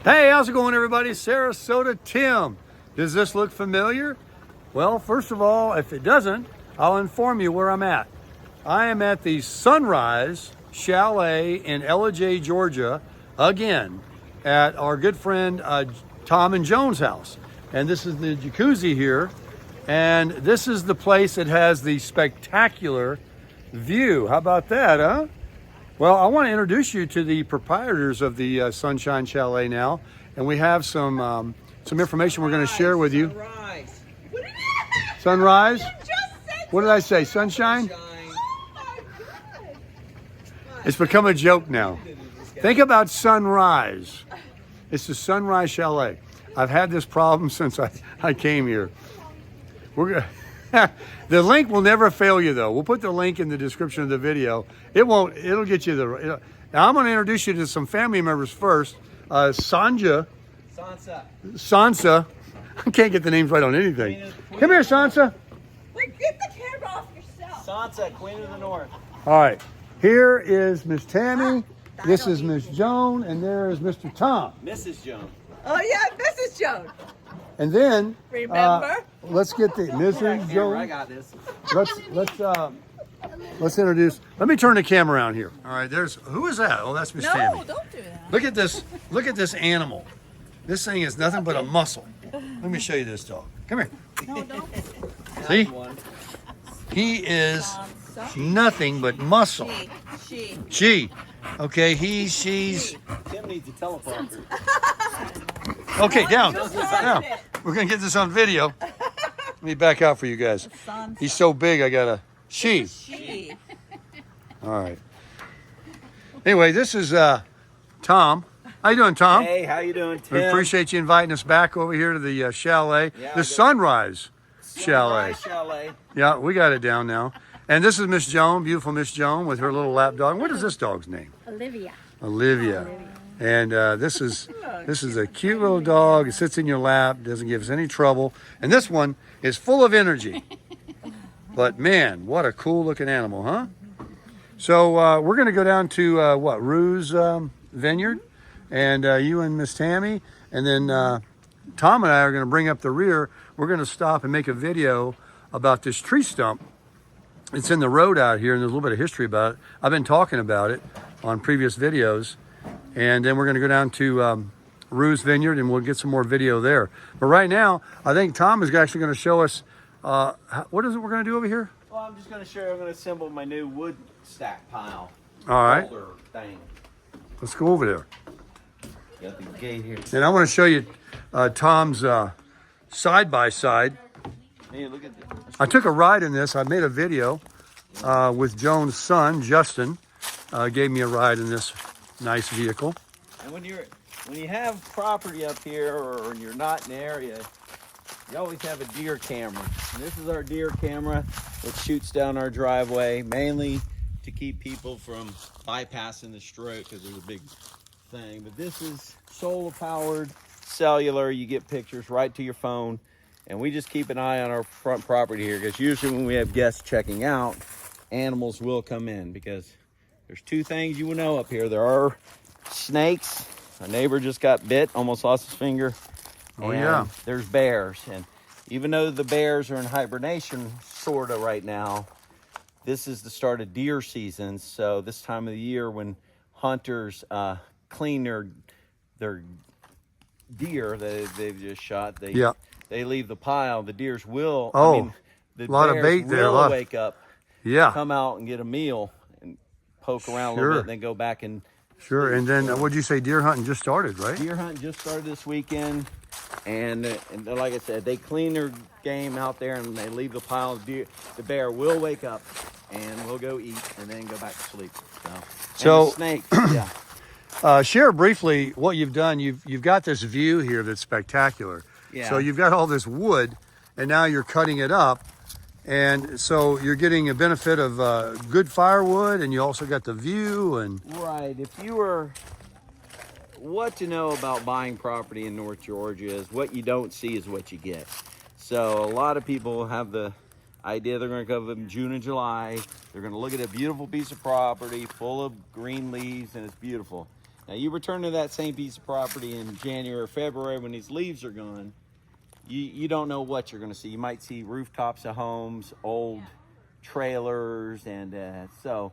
Hey, how's it going, everybody? Sarasota Tim. Does this look familiar? Well, first of all, if it doesn't, I'll inform you where I'm at. I am at the Sunrise Chalet in Ellijay, Georgia, again, at our good friend Tom and Joan's house. And this is the jacuzzi here. And this is the place that has the spectacular view. How about that, huh? Well, I want to introduce you to the proprietors of the Sunshine Chalet now, and we have some information we're going to share with you. Sunrise. Sunrise? What did I say? Sunshine? It's become a joke now. Think about sunrise. It's the Sunrise Chalet. I've had this problem since I came here. We're gonna the link will never fail you, though. We'll put the link in the description of the video. It won't. It'll get you the. Now I'm going to introduce you to some family members first. Sansa. I can't get the names right on anything. Come here, Sansa. Wait, get the camera off yourself. Sansa, Queen of the North. All right. Here is Miss Tammy. This is Miss Joan, and there is Mr. Tom. Mrs. Joan. Oh yeah, Mrs. Joan. And then Remember? let's get the Mrs. I Joan. got this. Let's introduce. Let me turn the camera around here. All right. Who is that? Oh, that's Miss Tammy. No, don't do that. Look at this. Look at this animal. This thing is nothing but a muscle. Let me show you this dog. Come here. No, don't. See? He is nothing but muscle. She. Okay, she's. Tim needs a teleprompter. Okay, down. Down. We're going to get this on video. Let me back out for you guys. He's so big, I got to. She. All right. Anyway, this is Tom. How you doing, Tom? Hey, how you doing, Tim? We appreciate you inviting us back over here to the chalet, Yeah, the Sunrise Chalet. Chalet. Yeah, we got it down now. And this is Miss Joan, beautiful Miss Joan, with her little lap dog. What is this dog's name? Olivia. And this is a cute little dog. It sits in your lap, doesn't give us any trouble. And this one is full of energy. But man, what a cool looking animal, huh? So we're going to go down to Rue's Vineyard, and you and Miss Tammy, and then Tom and I are going to bring up the rear. We're going to stop and make a video about this tree stump. It's in the road out here, and there's a little bit of history about it. I've been talking about it on previous videos. And then we're going to go down to Rue's Vineyard, and we'll get some more video there. But right now, I think Tom is actually going to show us, what is it we're going to do over here? Well, I'm just going to show you. I'm going to assemble my new wood stack pile. All right. Folder thing. Let's go over there. Got the gate here. And I want to show you Tom's side-by-side. Hey, look at this. I took a ride in this. I made a video with Joan's son, Justin. Gave me a ride in this nice vehicle. And when you have property up here, or you're not in the area, you always have a deer camera. And this is our deer camera. It shoots down our driveway, mainly to keep people from bypassing the stroke, because there's a big thing. But this is solar powered, cellular. You get pictures right to your phone. And we just keep an eye on our front property here, because usually when we have guests checking out, animals will come in, because there's two things you will know up here. There are snakes. A neighbor just got bit, almost lost his finger. Oh, yeah. There's bears. And even though the bears are in hibernation, sort of right now, this is the start of deer season. So this time of the year when hunters clean their deer that they've just shot, they leave the pile. The deers will, the lot of bears bait there. will wake up, Yeah. come out and get a meal, and poke around a little bit, and then go back and Sure. And then what'd you say? Deer hunting just started, right? deer hunt just started this weekend, and like I said, they clean their game out there and they leave the pile. The bear will wake up and we'll go eat and then go back to sleep. So the snake, yeah. Share briefly what you've done. You've got this view here that's spectacular. Yeah. So you've got all this wood, and now you're cutting it up. And so you're getting a benefit of good firewood, and you also got the view. And Right. If you were, what to know about buying property in North Georgia is what you don't see is what you get. So a lot of people have the idea they're going to come in June and July. They're going to look at a beautiful piece of property full of green leaves, and it's beautiful. Now you return to that same piece of property in January or February when these leaves are gone, you don't know what you're going to see. You might see rooftops of homes, old trailers, and so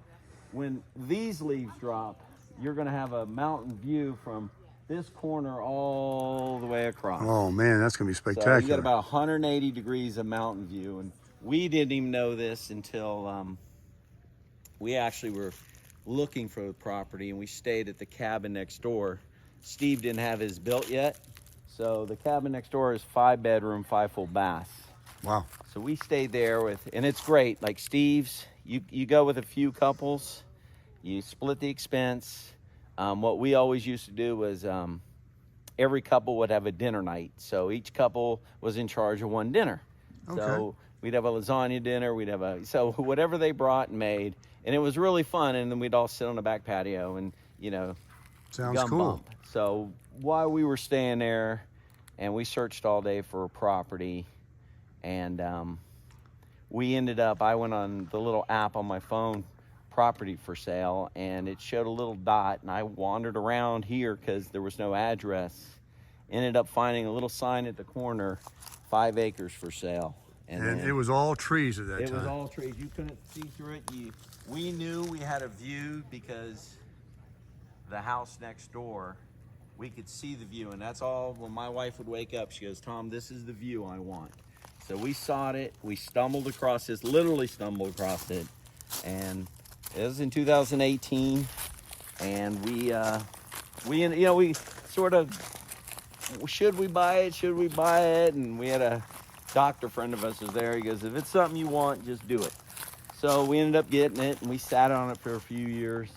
when these leaves drop, you're going to have a mountain view from this corner all the way across. Oh man, that's gonna be So spectacular. you got about 180 degrees of mountain view, and we didn't even know this until we actually were looking for the property, and we stayed at the cabin next door. Steve didn't have his built yet, so the cabin next door is 5-bedroom, 5 full baths. Wow. So we stayed there with, and it's great. Like Steve's, you go with a few couples, you split the expense. What we always used to do was every couple would have a dinner night. So each couple was in charge of one dinner. Okay. So we'd have a lasagna dinner. We'd have so whatever they brought and made, and it was really fun. And then we'd all sit on the back patio and Sounds gum cool. bump. So while we were staying there, and we searched all day for a property, and we ended up. I went on the little app on my phone, property for sale, and it showed a little dot, and I wandered around here because there was no address. Ended up finding a little sign at the corner, 5 acres for sale. And then it was all trees at that it time. was all trees. You couldn't see through it. We knew we had a view because the house next door, we could see the view, and that's all. When my wife would wake up, she goes, "Tom, this is the view I want." So we sought it. We stumbled across this, literally stumbled across it, and it was in 2018, and we sort of, should we buy it? Should we buy it? And we had a doctor friend of us was there. He goes, if it's something you want, just do it. So we ended up getting it, and we sat on it for a few years,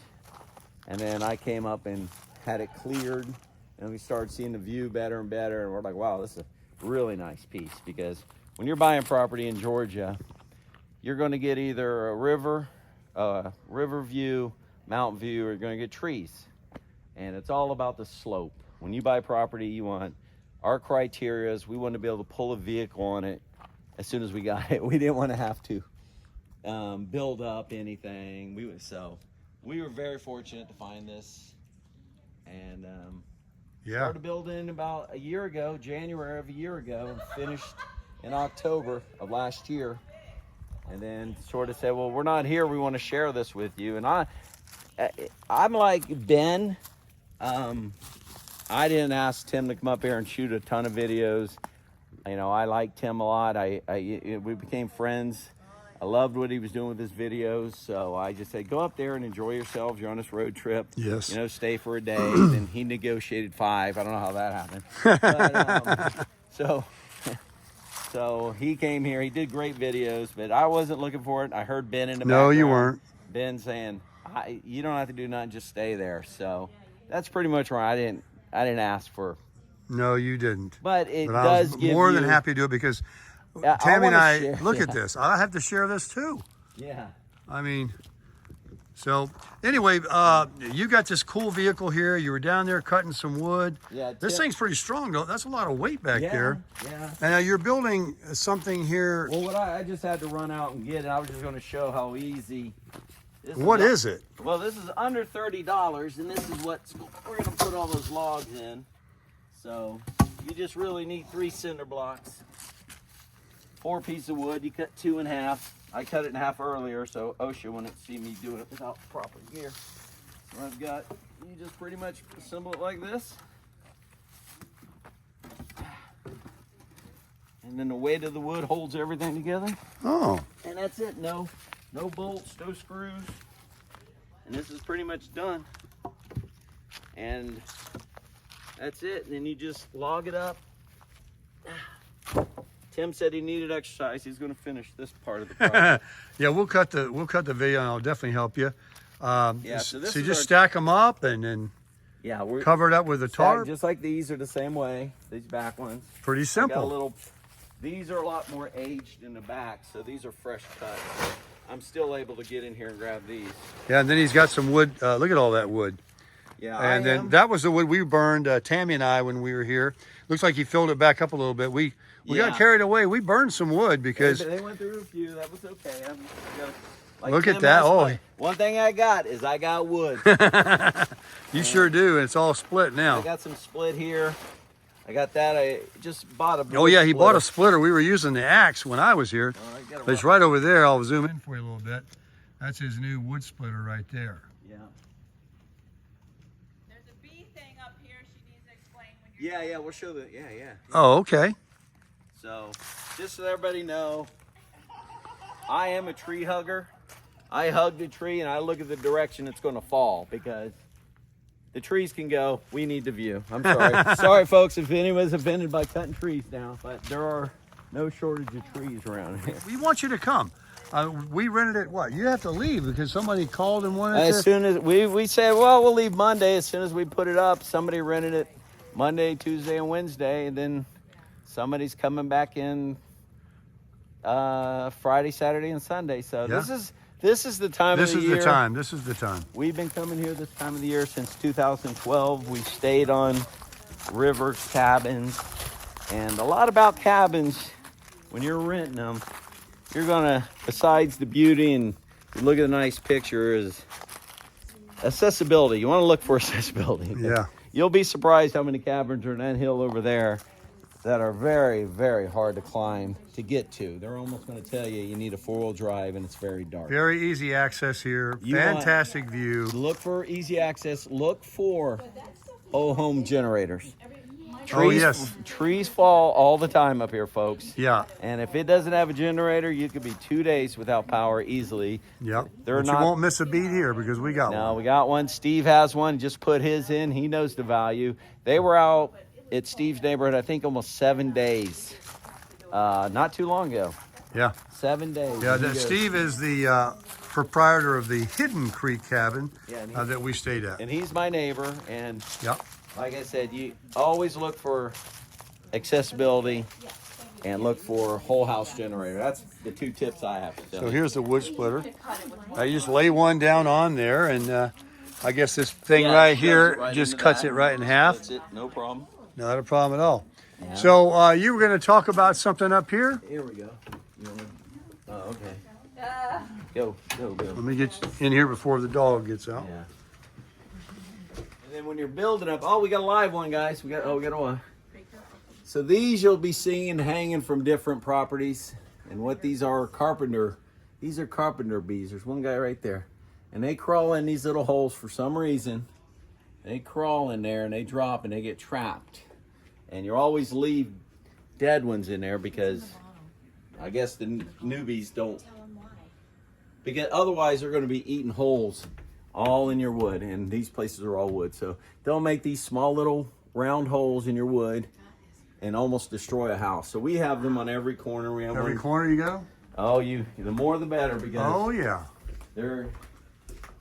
and then I came up and had it cleared, and we started seeing the view better and better, and we're like, wow, this is a really nice piece, because when you're buying property in Georgia, you're going to get either a river view, mountain view, or you're going to get trees. And it's all about the slope. When you buy property, you want, our criteria is we want to be able to pull a vehicle on it as soon as we got it. We didn't want to have to build up anything. We were very fortunate to find this. And started building about a year ago, January of a year ago, and finished in October of last year. And then sort of said, well, we're not here. We want to share this with you. And I'm like Ben. I didn't ask Tim to come up here and shoot a ton of videos. I liked Tim a lot. We became friends. I loved what he was doing with his videos. So I just said, go up there and enjoy yourselves. You're on this road trip. Yes. Stay for a day. And he negotiated 5. I don't know how that happened. But, so he came here. He did great videos, but I wasn't looking for it. I heard Ben in the background. No, you weren't. Ben saying, you don't have to do nothing, just stay there. So that's pretty much where I didn't ask for. No, you didn't. But it I does was give more you, than happy to do it because I Tammy and wanna I, share, look at this. I have to share this too. Yeah. I mean, so anyway, you got this cool vehicle here. You were down there cutting some wood. Yeah. This thing's pretty strong though. That's a lot of weight back there. Yeah. And now you're building something here. Well, what I just had to run out and get it. I was just going to show how easy. What is it? Well, this is under $30, and this is what we're going to put all those logs in. So you just really need 3 cinder blocks, 4 pieces of wood. You cut 2 in half. I cut it in half earlier, so OSHA wouldn't see me doing it without proper gear. So I've got, you just pretty much assemble it like this. And then the weight of the wood holds everything together. Oh. And that's it. No bolts, no screws. And this is pretty much done. And that's it. And then you just log it up. Tim said he needed exercise. He's going to finish this part of the project. Yeah, we'll cut the video, and I'll definitely help you. So this so you is just our- stack them up and then Yeah, we're cover it up with a tarp. just like these are the same way. These back ones. Pretty Got a simple. little. These are a lot more aged in the back, so these are fresh cut. So I'm still able to get in here and grab these. Yeah, and then he's got some wood. Look at all that wood. Yeah, And then that was the wood we burned, Tammy and I, when we were here. Looks like he filled it back up a little bit. We got Yeah. carried away. We burned some wood because they went through a few. That was okay. Like Look at Tim that. has, Oh. but one thing I got is I got wood. You sure do. And it's all split I now. got some split here. I got that. I just bought a. Oh yeah, he bought a splitter. splitter. We were using the axe when I was here. All right, get But it's right over there. I'll zoom in for you a little bit. That's his new wood splitter right there. Yeah. There's a bee thing up here she needs to explain when you're Yeah, yeah. We'll show the. Yeah. Oh, okay. So, just so everybody know, I am a tree hugger. I hug the tree and I look at the direction it's going to fall because the trees can go. We need the view. I'm sorry. Sorry, folks, if anyone's offended by cutting trees down, but there are no shortage of trees around here. We want you to come. We rented it. What? You have to leave because somebody called and wanted As to. soon as we said, well, we'll leave Monday. As soon as we put it up, somebody rented it Monday, Tuesday, and Wednesday, and then somebody's coming back in Friday, Saturday, and Sunday. So Yeah. this is the time This of the is year. the time. This is the time. We've been coming here this time of the year since 2012. We stayed on river cabins, and a lot about cabins. When you're renting them, you're gonna, besides the beauty and you look at the nice picture, is accessibility. You want to look for accessibility. Yeah. You'll be surprised how many cabins are in that hill over there that are very, very hard to climb to get to. They're almost going to tell you need a four-wheel drive and it's very dark. Very easy access here. You want- Fantastic view. Look for easy access. Look for whole home generators. Oh, yes. Trees fall all the time up here, folks. Yeah. And if it doesn't have a generator, you could be 2 days without power easily. Yep. They're But not- you won't miss a beat here because we got No, one. we got one. Steve has one. Just put his in. He knows the value. They were out at Steve's neighborhood, I think, almost 7 days. Not too long ago. Yeah. 7 days. Yeah. And he goes- Steve is the proprietor of the Hidden Creek cabin Yeah, and that we stayed at. And he's my neighbor. And Yep. like I said, you always look for accessibility and look for whole house generator. That's the two tips I have to tell So you. here's the wood splitter. I just lay one down on there, and I guess this thing Yeah, right shoves here it right just into cuts that. it right in half. That's it. No problem. Not a problem at all. Yeah. So you were going to talk about something up here? Here we go. You wanna- Oh, okay. Go. Let me get in here before the dog gets out. Yeah. And then when you're building up, oh, we got a live one, guys. We got a one. So these you'll be seeing hanging from different properties, and what these are carpenter. These are carpenter bees. There's one guy right there, and they crawl in these little holes for some reason. They crawl in there and they drop and they get trapped, and you always leave dead ones in there because I guess the newbies don't. Because otherwise they're going to be eating holes all in your wood, and these places are all wood. So they'll make these small little round holes in your wood and almost destroy a house. So we have them on every corner. We have Every one. corner you go? Oh, the more the better, because Oh, yeah.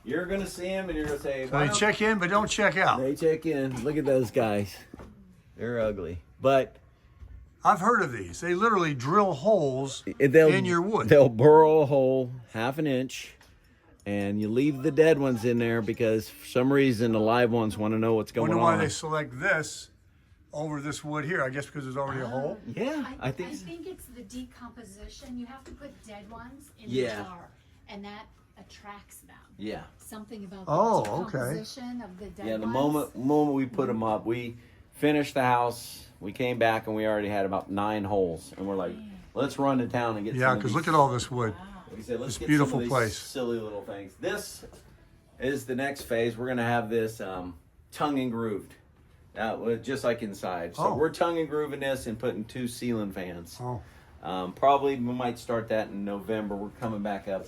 you're going to see them and you're going to say, So they check in, but don't check out. They check in. Look at those guys. They're ugly. But I've heard of these. They literally drill holes they'll, in your wood. They'll burrow a hole half an inch, and you leave the dead ones in there because for some reason the live ones want to know what's going Wonder why on. they select this over this wood here. I guess because there's already a hole. Yeah, I think so. think it's the decomposition. You have to put dead ones in Yeah. the jar, and that attracts them. Yeah. Something about Oh, the okay. decomposition of the dead Yeah, the ones. moment we put them up, we finished the house. We came back and we already had about 9 holes, and we're like, let's run to town and get. Yeah, because look at all this wood. We said, let's this get beautiful some of these place. silly little things. This is the next phase. We're gonna have this tongue and grooved, just like inside. So Oh. we're tongue and grooving this and putting 2 ceiling fans. Oh, Probably we might start that in November. We're coming back up.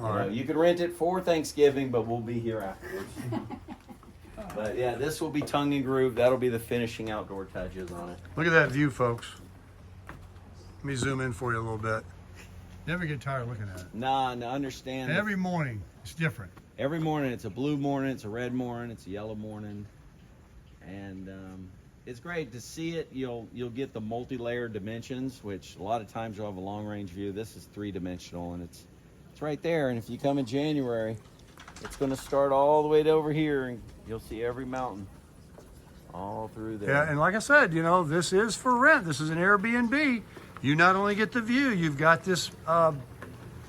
all right. You can rent it for Thanksgiving, but we'll be here afterwards. But yeah, this will be tongue and groove. That'll be the finishing outdoor touches on it. Look at that view, folks. Let me zoom in for you a little bit. Never get tired of looking at it. Nah, understand. Every morning, it's different. Every morning, it's a blue morning, it's a red morning, it's a yellow morning, and it's great to see it. You'll get the multi-layered dimensions, which a lot of times you'll have a long-range view. This is 3-dimensional, and it's right there. And if you come in January, it's going to start all the way to over here, and you'll see every mountain all through there. Yeah, and like I said, this is for rent. This is an Airbnb. You not only get the view, you've got this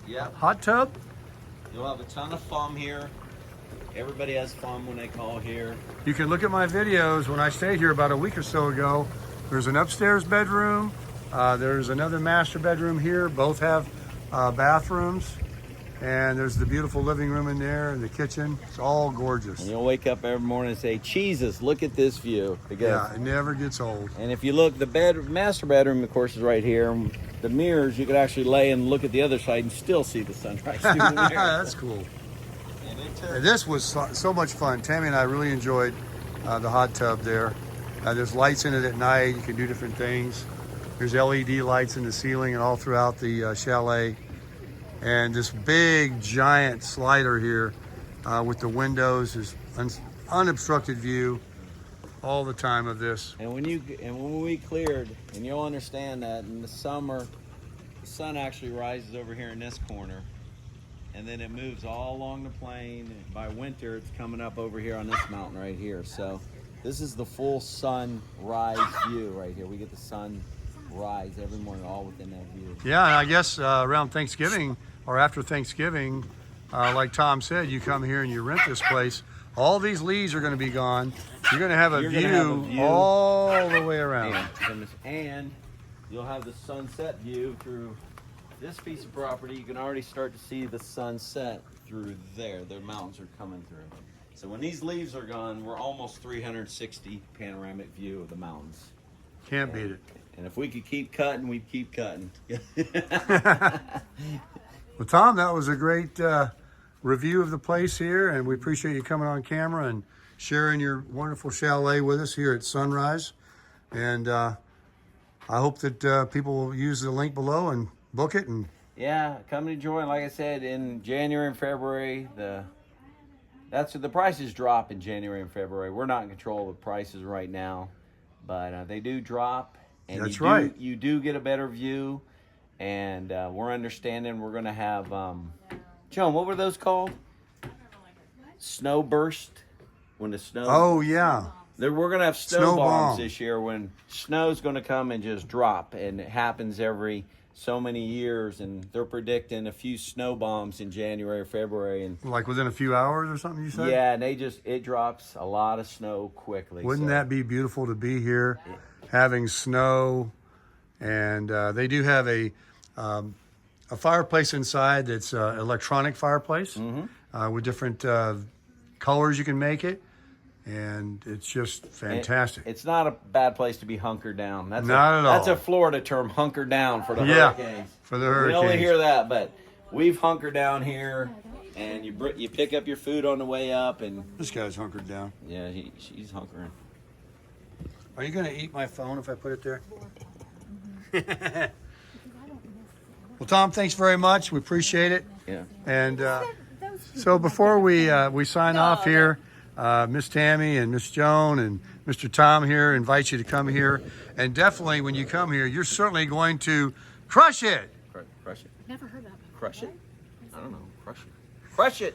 Yep. hot tub, You'll have a ton of fun here. Everybody has fun when they call here. You can look at my videos when I stayed here about a week or so ago. There's an upstairs bedroom. There's another master bedroom here. Both have bathrooms. And there's the beautiful living room in there and the kitchen. It's all gorgeous. And you'll wake up every morning and say, Jesus, look at this view. Because, yeah, it never gets old. and if you look, the master bedroom, of course, is right here. The mirrors, you could actually lay and look at the other side and still see the sunrise through the mirror. That's cool. And this was so much fun. Tammy and I really enjoyed the hot tub there. There's lights in it at night. You can do different things. There's LED lights in the ceiling and all throughout the chalet. And this big, giant slider here with the windows is unobstructed view all the time of this. And when we cleared, and you'll understand that in the summer, the sun actually rises over here in this corner, and then it moves all along the plain. And by winter, it's coming up over here on this mountain right here. So this is the full sunrise view right here. We get the sun rise every morning, all within that view. Yeah, and I guess around Thanksgiving or after Thanksgiving, like Tom said, you come here and you rent this place. All these leaves are going to be gone. You're going to have a view all the way around. And you'll have the sunset view through this piece of property. You can already start to see the sunset through there. The mountains are coming through. So when these leaves are gone, we're almost 360 panoramic view of the mountains. Can't beat it. And if we could keep cutting, we'd keep cutting. Well, Tom, that was a great review of the place here, and we appreciate you coming on camera and sharing your wonderful chalet with us here at Sunrise. And I hope that people will use the link below and book it. And yeah, come to join. Like I said, in January and February, the prices drop in January and February. We're not in control of the prices right now, but they do drop. And that's right. You do get a better view, and we're understanding we're going to have, Joan, what were those called? Snow burst, when the snow. Oh, yeah. We're going to have snow Snow bombs bomb. this year when snow's going to come and just drop, and it happens every so many years, and they're predicting a few snow bombs in January or February. And Like within a few hours or something, you said? yeah, and it drops a lot of snow quickly. Wouldn't that be beautiful to be here, having snow? And they do have a fireplace inside that's an electronic fireplace with different colors you can make it. And it's just fantastic. It's not a bad place to be hunkered down. That's Not at all. That's a Florida term, hunker down for the Yeah, hurricanes. for the We only hurricanes. hear that, but we've hunkered down here, and you pick up your food on the way up, and This guy's hunkered down. yeah, she's hunkering. Are you going to eat my phone if I put it there? Well, Tom, thanks very much. We appreciate it. Yeah. And so before we sign off here, Miss Tammy and Miss Joan and Mr. Tom here invite you to come here. And definitely when you come here, you're certainly going to crush it. Crush it. Never heard that. Crush it? I don't know. Crush it. Crush it.